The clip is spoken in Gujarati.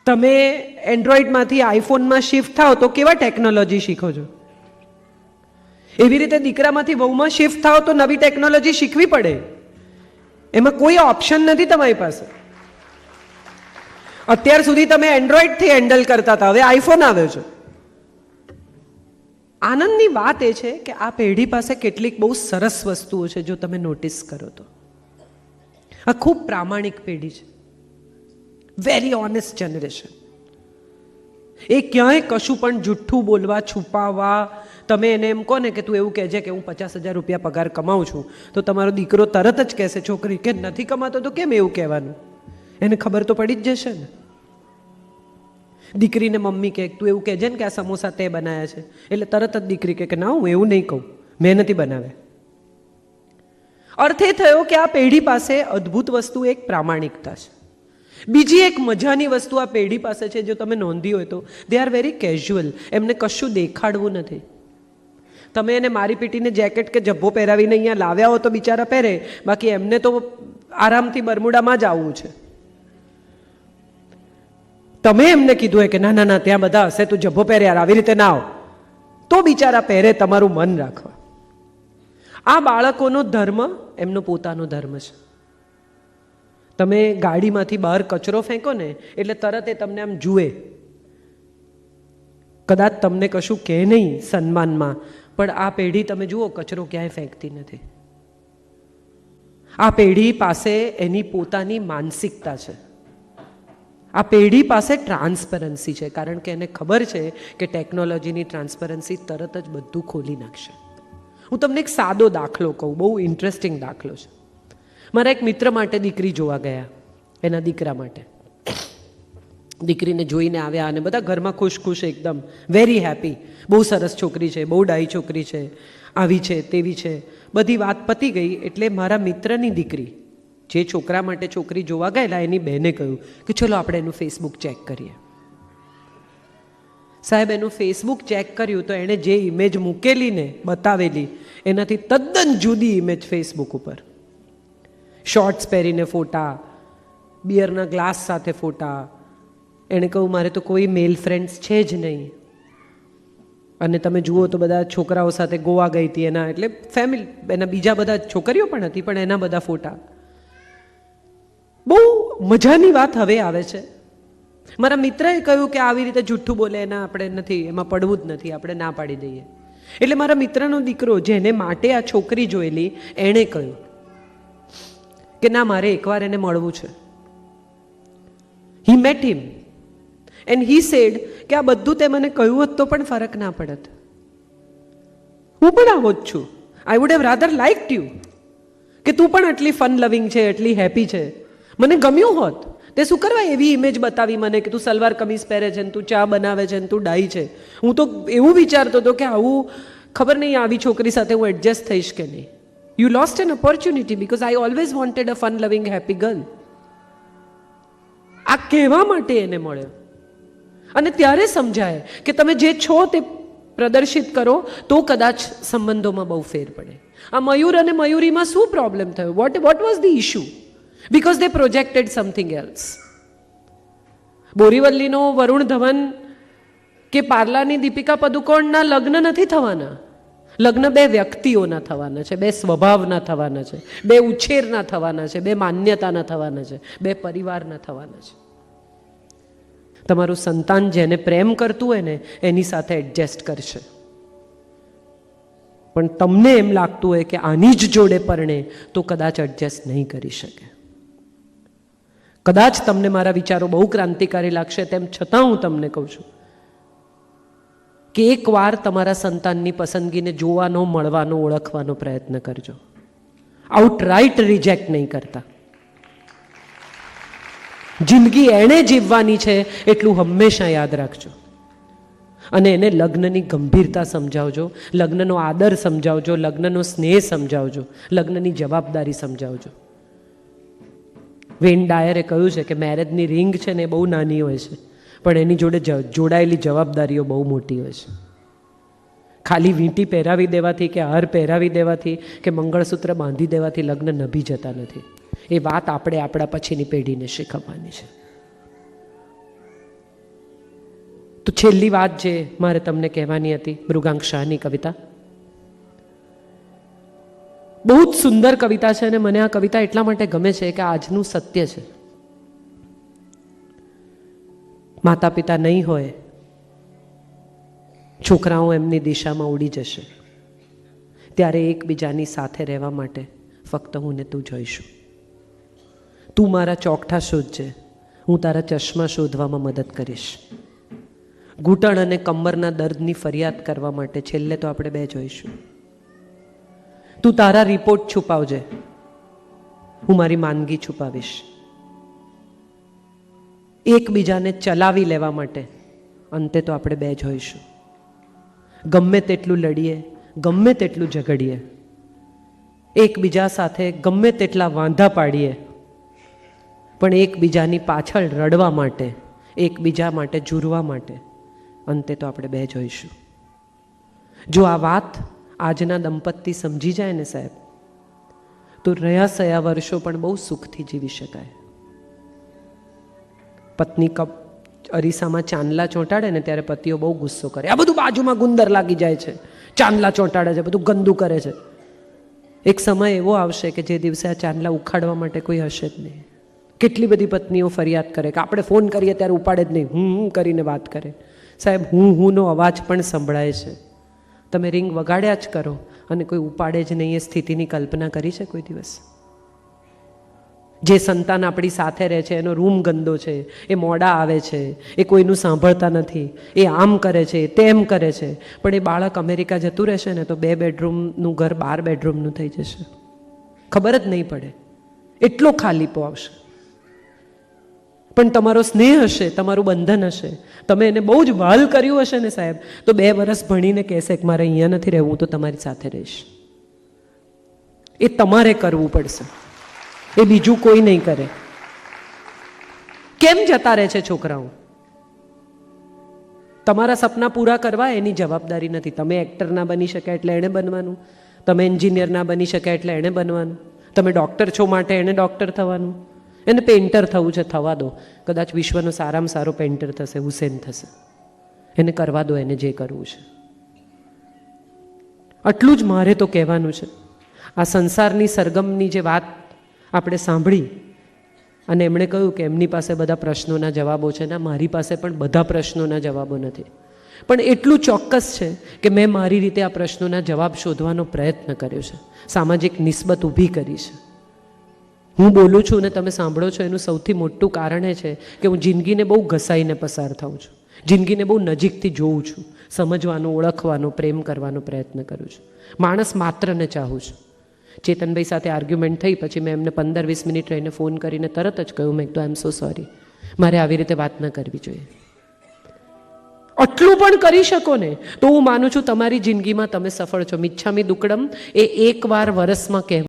તમે એન્ડ્રોઈડમાંથી આઈફોનમાં શિફ્ટ થાઓ તો કેવા ટેકનોલોજી શીખો છો? એવી રીતે દીકરામાંથી વહુમાં શિફ્ટ થાઓ તો નવી ટેકનોલોજી શીખવી પડે. એમાં કોઈ ઓપ્શન નથી તમારી પાસે. અત્યાર સુધી તમે એન્ડ્રોઈડથી હેન્ડલ કરતા હતા, હવે આઈફોન આવ્યો છે. આનંદની વાત એ છે કે આ પેઢી પાસે કેટલીક બહુ સરસ વસ્તુઓ છે જો તમે નોટિસ કરો તો. આ ખૂબ પ્રામાણિક પેઢી છે, વેરી ઓનેસ્ટ જનરેશન. એ ક્યાંય કશું પણ જુઠ્ઠું બોલવા, છુપાવવા, તમે એને એમ કહો ને કે તું એવું કહેજે કે હું 50,000 રૂપિયા પગાર કમાઉં છું, તો તમારો દીકરો તરત જ કહેશે છોકરી કે નથી કમાતો તો કેમ એવું કહેવાનું? એને ખબર તો પડી જ જશે ને. દીકરીને મમ્મી કહે તું એવું કહેજે ને કે આ સમોસા તે બનાવ્યા છે, એટલે તરત જ દીકરી કહે કે ના હું એવું નહીં કહું, મેં નથી બનાવ્યા. અર્થ એ થયો કે આ પેઢી પાસે અદ્ભુત વસ્તુ એક પ્રામાણિકતા છે. બીજી એક મજાની વસ્તુ આ પેઢી પાસે છે, જો તમે નોંધી હોય તો, દે આર વેરી કેઝ્યુઅલ. એમને કશું દેખાડવું નથી. તમે એને મારી પીટીને જેકેટ કે જબ્બો પહેરાવીને અહીંયા લાવ્યા હો તો બિચારા પહેરે, બાકી એમને તો આરામથી બરમુડામાં જ આવવું છે. તમે એમને કીધું હોય કે ના ના ના ત્યાં બધા હશે, તું જબ્બો પહેરે યાર, આવી રીતે ના આવ, તો બિચારા પહેરે, તમારું મન રાખવા. આ બાળકોનો ધર્મ એમનો પોતાનો ધર્મ છે. તમે ગાડીમાંથી બહાર કચરો ફેંકો ને એટલે તરત એ તમને આમ જુએ. કદાચ તમને કશું કહે નહીં સન્માનમાં, પણ આ પેઢી તમે જુઓ કચરો ક્યાંય ફેંકતી નથી. આ પેઢી પાસે એની પોતાની માનસિકતા છે. આ પેઢી પાસે ટ્રાન્સપરન્સી છે, કારણ કે એને ખબર છે કે ટેકનોલોજીની ટ્રાન્સપરન્સી તરત જ બધું ખોલી નાખશે. હું તમને એક સાદો દાખલો કહું, બહુ ઇન્ટરેસ્ટિંગ દાખલો છે. મારા એક મિત્ર માટે દીકરી જોવા ગયા, એના દીકરા માટે. દીકરીને જોઈને આવ્યા અને બધા ઘરમાં ખુશ ખુશ, એકદમ વેરી હેપી. બહુ સરસ છોકરી છે, બહુ ડાઈ છોકરી છે, આવી છે તેવી છે, બધી વાત પતી ગઈ. એટલે મારા મિત્રની દીકરી, જે છોકરા માટે છોકરી જોવા ગયેલા, એની બહેને કહ્યું કે ચલો આપણે એનું ફેસબુક ચેક કરીએ. સાહેબ એનું ફેસબુક ચેક કર્યું તો એણે જે ઇમેજ મૂકેલી ને બતાવેલી એનાથી તદ્દન જુદી ઇમેજ ફેસબુક ઉપર. શોર્ટ્સ પહેરીને ફોટા, બિયરના ગ્લાસ સાથે ફોટા. એણે કહ્યું મારે તો કોઈ મેલ ફ્રેન્ડ્સ છે જ નહીં. અને તમે જુઓ તો બધા છોકરાઓ સાથે ગોવા ગઈ હતી એના, એટલે ફેમિલી, એના બીજા બધા છોકરીઓ પણ હતી, પણ એના બધા ફોટા. બહુ મજાની વાત હવે આવે છે. મારા મિત્રએ કહ્યું કે આવી રીતે જુઠ્ઠું બોલે એના આપણે નથી, એમાં પડવું જ નથી, આપણે ના પાડી દઈએ. એટલે મારા મિત્રનો દીકરો, જેને માટે આ છોકરી જોયેલી, એણે કહ્યું કે ના મારે એકવાર એને મળવું છે. હી mat him and he said કે આ બધું તે મને કહ્યું હોત તો પણ ફરક ના પડત. હું પણ આવો જ છું. I would have rather લાઇક્ડ you કે તું પણ આટલી ફન લવિંગ છે, એટલી હેપી છે. મને ગમ્યું હોત. તે શું કરવા એવી ઇમેજ બતાવી મને કે તું સલવાર કમીઝ પહેરે છે ને તું ચા બનાવે છે ને તું ડાઈ છે. હું તો એવું વિચારતો હતો કે આવું ખબર નહીં આવી છોકરી સાથે હું એડજસ્ટ થઈશ કે નહીં. You lost N opportunity because I always wanted a fun લવિંગ હેપી ગર્લ. આ કહેવા માટે એને મળ્યો. અને ત્યારે સમજાય કે તમે જે છો તે પ્રદર્શિત કરો તો કદાચ સંબંધોમાં બહુ ફેર પડે. આ મયુર અને મયુરીમાં શું પ્રોબ્લેમ થયો? What was the issue? Because they projected something else. બોરીવલ્લીનો વરુણ ધવન કે પાર્લાની દીપિકા પદુકોણના લગ્ન નથી થવાના. લગ્ન બે વ્યક્તિઓના થવાના છે, બે સ્વભાવના થવાના છે, બે ઉછેરના થવાના છે, બે માન્યતાના થવાના છે, બે પરિવારના થવાના છે. તમારું સંતાન જેને પ્રેમ કરતું હોય ને એની સાથે એડજસ્ટ કરશે. પણ તમને એમ લાગતું હોય કે આની જ જોડે પરણે તો કદાચ એડજસ્ટ નહીં કરી શકે. કદાચ તમને મારા વિચારો બહુ ક્રાંતિકારી લાગશે, તેમ છતાં હું તમને કહું છું કે એકવાર તમારા સંતાનની પસંદગીને જોવાનો, મળવાનો, ઓળખવાનો પ્રયત્ન કરજો. આઉટરાઇટ રિજેક્ટ નહીં કરતા. જિંદગી એણે જીવવાની છે એટલું હંમેશા યાદ રાખજો. અને એને લગ્નની ગંભીરતા સમજાવજો, લગ્નનો આદર સમજાવજો, લગ્નનો સ્નેહ સમજાવજો, લગ્નની જવાબદારી સમજાવજો. વેન ડાયરે કહ્યું છે કે મેરેજની રિંગ છે ને એ બહુ નાની હોય છે, પણ એની જોડે જોડાયેલી જવાબદારીઓ બહુ મોટી હોય છે. ખાલી વીંટી પહેરાવી દેવાથી કે હાર પહેરાવી દેવાથી કે મંગળસૂત્ર બાંધી દેવાથી લગ્ન નભી જતા નથી. એ વાત આપણે આપણા પછીની પેઢીને શીખવવાની છે. તો છેલ્લી વાત જે મારે તમને કહેવાની હતી, મૃગાંક શાહની કવિતા. બહુ જ સુંદર કવિતા છે અને મને આ કવિતા એટલા માટે ગમે છે કે આજનું સત્ય છે. માતા પિતા નહીં હોય, છોકરાઓ એમની દિશામાં ઉડી જશે, ત્યારે એકબીજાની સાથે રહેવા માટે ફક્ત હું ને તું જોઈશું. તું મારા ચોકઠા શોધજે, હું તારા ચશ્મા શોધવામાં મદદ કરીશ. ઘૂંટણ અને કમરના દર્દની ફરિયાદ કરવા માટે છેલ્લે તો આપણે બે જોઈશું. તું તારા રિપોર્ટ છુપાવજે, હું મારી માંદગી છુપાવીશ. એકબીજાને ચલાવી લેવા માટે અંતે તો આપણે બે જોઈશું. ગમે તેટલું લડીએ, ગમે તેટલું ઝઘડીએ, એકબીજા સાથે ગમે તેટલા વાંધા પાડીએ, પણ એકબીજાની પાછળ રડવા માટે, એકબીજા માટે ઝૂરવા માટે અંતે તો આપણે બે જોઈશું. જો આ વાત આજના દંપતી સમજી જાય ને સાહેબ, તો રહ્યા સયા વર્ષો પણ બહુ સુખથી જીવી શકાય. પત્ની અરીસામાં ચાંદલા ચોંટાડે ને ત્યારે પતિઓ બહુ ગુસ્સો કરે, આ બધું બાજુમાં ગુંદર લાગી જાય છે, ચાંદલા ચોંટાડે છે, બધું ગંદુ કરે છે. એક સમય એવો આવશે કે જે દિવસે આ ચાંદલા ઉખાડવા માટે કોઈ હશે જ નહીં. કેટલી બધી પત્નીઓ ફરિયાદ કરે કે આપણે ફોન કરીએ ત્યારે ઉપાડે જ નહીં, હું કરીને વાત કરે. સાહેબ, હુંનો અવાજ પણ સંભળાય છે. તમે રિંગ વગાડ્યા જ કરો અને કોઈ ઉપાડે જ નહીં, એ સ્થિતિની કલ્પના કરી છે કોઈ દિવસ? જે સંતાન આપણી સાથે રહે છે એનો રૂમ ગંદો છે, એ મોડા આવે છે, એ કોઈનું સાંભળતા નથી, એ આમ કરે છે, તેમ કરે છે, પણ એ બાળક અમેરિકા જતું રહેશે ને તો 2 બેડરૂમનું ઘર 12 બેડરૂમનું થઈ જશે, ખબર જ નહીં પડે. એટલો ખાલીપો આવશે. પણ તમારો સ્નેહ હશે, તમારું બંધન હશે, તમે એને બહુ જ વહાલ કર્યું હશે ને સાહેબ, તો 2 વર્ષ ભણીને કહેશે કે મારે અહીંયા નથી રહેવું, હું તો તમારી સાથે રહીશ. એ તમારે કરવું પડશે, એ બીજું કોઈ નહીં કરે. કેમ જતા રહે છે છોકરાઓ? તમારા સપના પૂરા કરવા એની જવાબદારી નથી. તમે એક્ટર ના બની શક્યા એટલે એણે બનવાનું, તમે એન્જિનિયર ના બની શક્યા એટલે એણે બનવાનું, તમે ડૉક્ટર છો માટે એણે ડૉક્ટર થવાનું, એને પેઇન્ટર થવું છે, થવા દો. કદાચ વિશ્વનો સારામાં સારો પેઇન્ટર થશે, હુસેન થશે. એને કરવા દો, એને જે કરવું છે. આટલું જ મારે તો કહેવાનું છે. આ સંસારની સરગમની જે વાત આપણે સાંભળી અને એમણે કહ્યું કે એમની પાસે બધા પ્રશ્નોના જવાબો છે, ના, મારી પાસે પણ બધા પ્રશ્નોના જવાબો નથી, પણ એટલું ચોક્કસ છે કે મેં મારી રીતે આ પ્રશ્નોના જવાબ શોધવાનો પ્રયત્ન કર્યો છે, સામાજિક નિસ્બત ઊભી કરી છે. હું બોલું છું ને તમે સાંભળો છો, એનું સૌથી મોટું કારણ એ છે કે હું જિંદગીને બહુ ઘસાઈને પસાર થાઉં છું, જિંદગીને બહુ નજીકથી જોઉં છું, સમજવાનો, ઓળખવાનો, પ્રેમ કરવાનો પ્રયત્ન કરું છું. માણસ માત્રને ચાહું છું. ચેતનભાઈ સાથે આર્ગ્યુમેન્ટ થઈ પછી મેં એમને 15-20 મિનિટ રહીને ફોન કરીને તરત જ કહ્યું, મેં કીધું આઈ એમ સો સોરી, મારે આવી રીતે વાત ન કરવી જોઈએ. આટલું પણ કરી શકો ને તો હું માનું છું તમારી જિંદગીમાં તમે સફળ છો. મિચ્છામી દુક્કડમ એ 1 વાર વર્ષમાં કહેવાય.